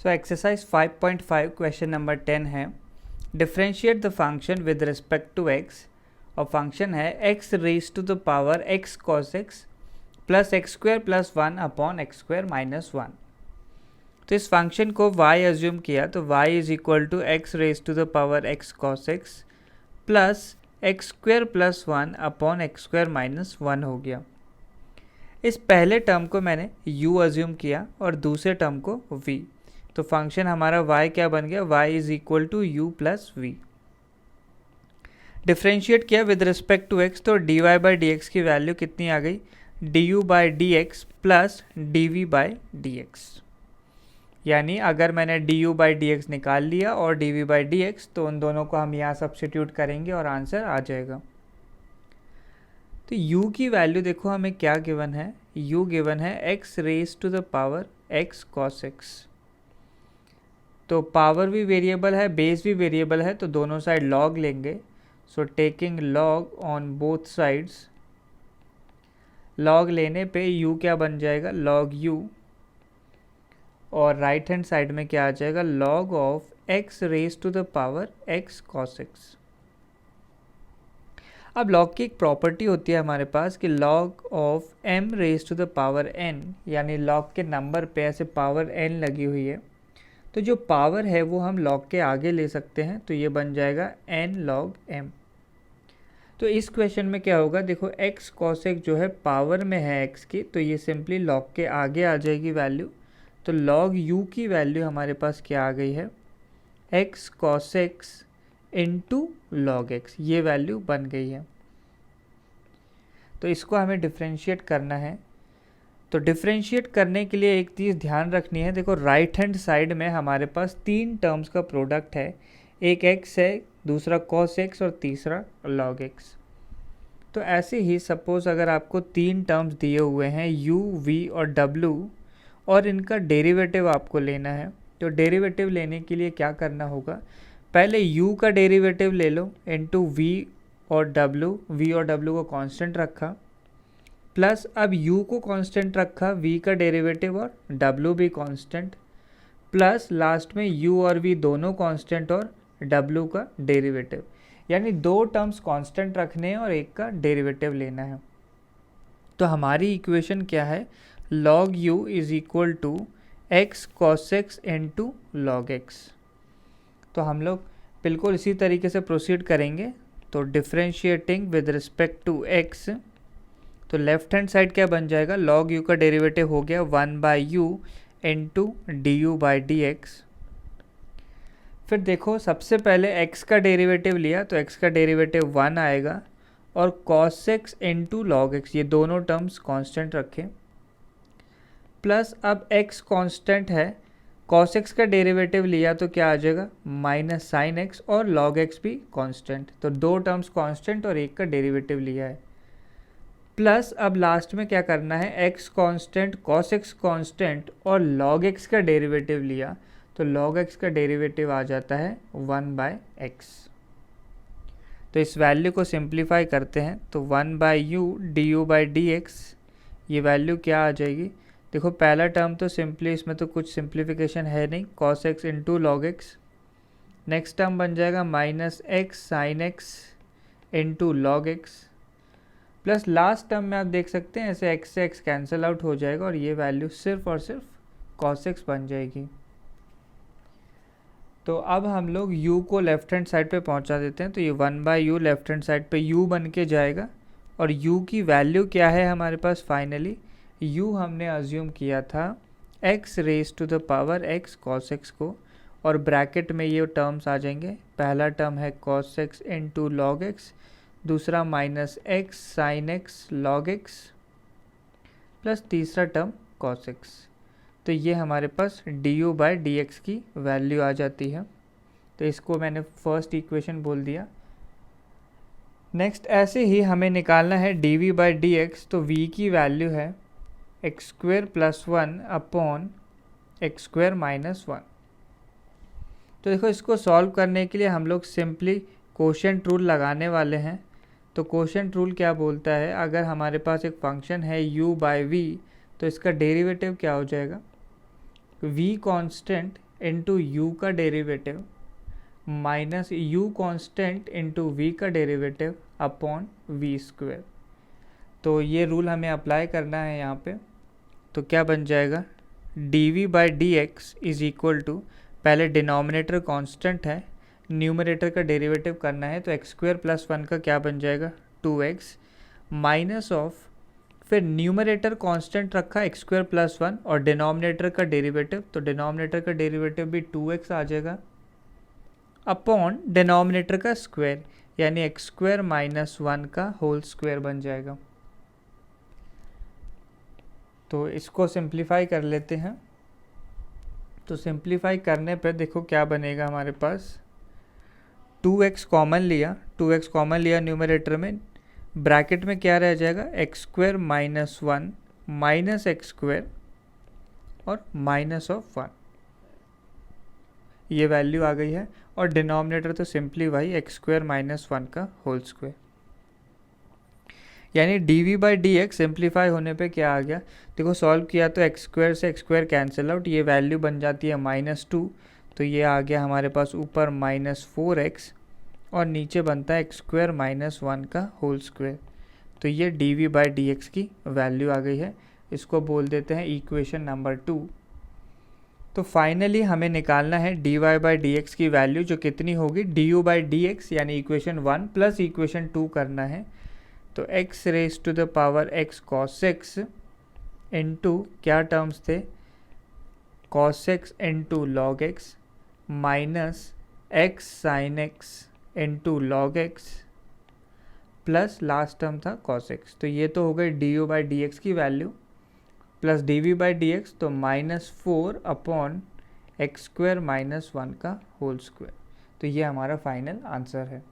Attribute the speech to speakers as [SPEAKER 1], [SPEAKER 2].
[SPEAKER 1] So exercise 5.5 question number 10 है, differentiate the function with respect to x. और function है x raise to the power x cos x plus x square plus 1 upon x square minus 1। तो इस function को y assume किया तो y is equal to x raise to the power x cos x plus x square plus 1 upon x square minus 1 हो गया। इस पहले term को मैंने u एज्यूम किया और दूसरे टर्म को v। तो फंक्शन हमारा y क्या बन गया, y is equal to u plus v. Differentiate किया विद रिस्पेक्ट टू x तो dy बाई डी एक्स की वैल्यू कितनी आ गई, du by d x plus dv by d x. यानी अगर मैंने du बाई डी एक्स निकाल लिया और dv बाई डी एक्स तो उन दोनों को हम यहाँ सब्स्टिट्यूट करेंगे और आंसर आ जाएगा। तो u की वैल्यू देखो हमें क्या गिवन है, u गिवन है x raise to the power x cos x। तो पावर भी वेरिएबल है, बेस भी वेरिएबल है, तो दोनों साइड लॉग लेंगे। So taking log on both sides, log लेने पे u क्या बन जाएगा, लॉग u, और राइट हैंड साइड में क्या आ जाएगा, log of x raise to the power x cos x। अब लॉग की एक प्रॉपर्टी होती है हमारे पास कि log of m raise to the power n, यानी लॉग के नंबर पे ऐसे पावर n लगी हुई है तो जो पावर है वो हम लॉग के आगे ले सकते हैं, तो ये बन जाएगा n log m। तो इस क्वेश्चन में क्या होगा, देखो x cos x जो है पावर में है x की, तो ये सिंपली लॉग के आगे आ जाएगी वैल्यू। तो log u की वैल्यू हमारे पास क्या आ गई है, x cos x into log x, ये वैल्यू बन गई है। तो इसको हमें डिफ्रेंशिएट करना है। तो डिफ्रेंशिएट करने के लिए एक चीज़ ध्यान रखनी है, देखो राइट हैंड साइड में हमारे पास तीन टर्म्स का प्रोडक्ट है, एक x है, दूसरा cos x और तीसरा log x। तो ऐसे ही सपोज अगर आपको तीन टर्म्स दिए हुए हैं u, v और w और इनका डेरिवेटिव आपको लेना है, तो डेरिवेटिव लेने के लिए क्या करना होगा, पहले u का डेरिवेटिव ले लो इनटू v और w को कांस्टेंट रखा, प्लस अब u को कांस्टेंट रखा, v का डेरिवेटिव और w भी कांस्टेंट, प्लस लास्ट में u और v दोनों कांस्टेंट और w का डेरिवेटिव, यानी दो टर्म्स कांस्टेंट रखने हैं और एक का डेरिवेटिव लेना है। तो हमारी इक्वेशन क्या है, log u is equal to x cos x into log x. तो हम लोग बिल्कुल इसी तरीके से प्रोसीड करेंगे। तो differentiating with respect to x, तो लेफ्ट हैंड साइड क्या बन जाएगा, log u का डेरिवेटिव हो गया 1 by you into D u by d x. फिर देखो सबसे पहले x का डेरिवेटिव लिया तो x का डेरिवेटिव 1 आएगा और cos x into log x, ये दोनों टर्म्स कांस्टेंट रखें, प्लस अब x कांस्टेंट है, cos x का डेरिवेटिव लिया तो क्या आ जाएगा माइनस साइन x और log x भी कांस्टेंट, तो दो टर्म्स कांस्टेंट और एक का डेरिवेटिव लिया है। प्लस अब लास्ट में क्या करना है, x constant, cos x constant और log x का डेरिवेटिव लिया तो log x का डेरिवेटिव आ जाता है 1 बाय एक्स। तो इस वैल्यू को सिंप्लीफाई करते हैं तो 1 by U D u by d x, ये वैल्यू क्या आ जाएगी, देखो पहला टर्म तो सिंपली, इसमें तो कुछ सिंप्लीफिकेशन है नहीं, cos x into log x. Next term बन जाएगा minus x sine x into log x, plus last term में आप देख सकते हैं ऐसे x से x कैंसिल आउट हो जाएगा और ये वैल्यू सिर्फ और सिर्फ cos x बन जाएगी। तो अब हम लोग u को लेफ्ट हैंड साइड पे पहुंचा देते हैं, तो ये 1 by you left hand side पे u बन के जाएगा और u की वैल्यू क्या है हमारे पास, फाइनली u हमने अज्यूम किया था x raise to the power x cos x को, और ब्रैकेट में ये टर्म्स आ जाएंगे, पहला टर्म है cos x into log x, दूसरा minus x sine x log x, plus तीसरा टर्म cos x। तो ये हमारे पास du बाई डी एक्स की वैल्यू आ जाती है। तो इसको मैंने फर्स्ट इक्वेशन बोल दिया। नेक्स्ट ऐसे ही हमें निकालना है dv बाई डी एक्स, तो v की वैल्यू है x square plus 1 upon x square minus 1। तो देखो इसको सॉल्व करने के लिए हम लोग सिंपली कोशेंट रूल लगाने वाले हैं। तो कोशेंट रूल क्या बोलता है, अगर हमारे पास एक फंक्शन है u बाई वी तो इसका डेरिवेटिव क्या हो जाएगा, v कांस्टेंट इंटू यू का derivative minus u constant into v का डेरिवेटिव अपॉन वी स्क्वायर। तो ये रूल हमें अप्लाई करना है यहाँ पे। तो क्या बन जाएगा, d v by d x is equal to, पहले डिनोमिनेटर कांस्टेंट है, न्यूमरेटर का डेरिवेटिव करना है, तो एक्स स्क्वायर प्लस 1 का क्या बन जाएगा 2x माइनस ऑफ, फिर न्यूमरेटर कांस्टेंट रखा एक्स स्क्वायर प्लस 1 और डिनोमिनेटर का डेरिवेटिव, तो डिनोमिनेटर का डेरिवेटिव भी 2x आ जाएगा अपॉन डिनोमिनेटर का स्क्वायर यानी एक्स स्क्वायर माइनस 1 का होल स्क्वायर बन जाएगा। तो इसको सिंप्लीफाई कर लेते हैं। तो सिंप्लीफाई करने पर देखो क्या बनेगा हमारे पास, 2x कॉमन लिया, 2x कॉमन लिया न्यूमरेटर में, ब्रैकेट में क्या रह जाएगा x square minus 1 minus x square और माइनस ऑफ 1, ये वैल्यू आ गई है। और डिनोमिनेटर तो सिंपली वही एक्स स्क्वायर माइनस 1 का होल स्क्वायर, यानी d v by d x simplify होने पे क्या आ गया, देखो सॉल्व किया तो एक्स स्क्वायर से एक्स स्क्वायर कैंसिल आउट, ये वैल्यू बन जाती है -2, तो ये आ गया हमारे पास ऊपर -4x और नीचे बनता है एक्स स्क्वायर माइनस 1 का होल स्क्वायर। तो ये d v by d x की वैल्यू आ गई है, इसको बोल देते हैं इक्वेशन नंबर 2। तो फाइनली हमें निकालना है d y by d x की वैल्यू, जो कितनी होगी d u by d x, यानी इक्वेशन 1 प्लस इक्वेशन 2 करना है। तो x raise to the power x cos x into क्या टर्म्स थे cos x into log x minus x sin x into log x plus last term था cos x। तो ये तो हो गई d u by d x की value plus d v by d x, तो -4 अपॉन एक्स स्क्वायर माइनस 1 का whole square. तो ये हमारा फाइनल आंसर है।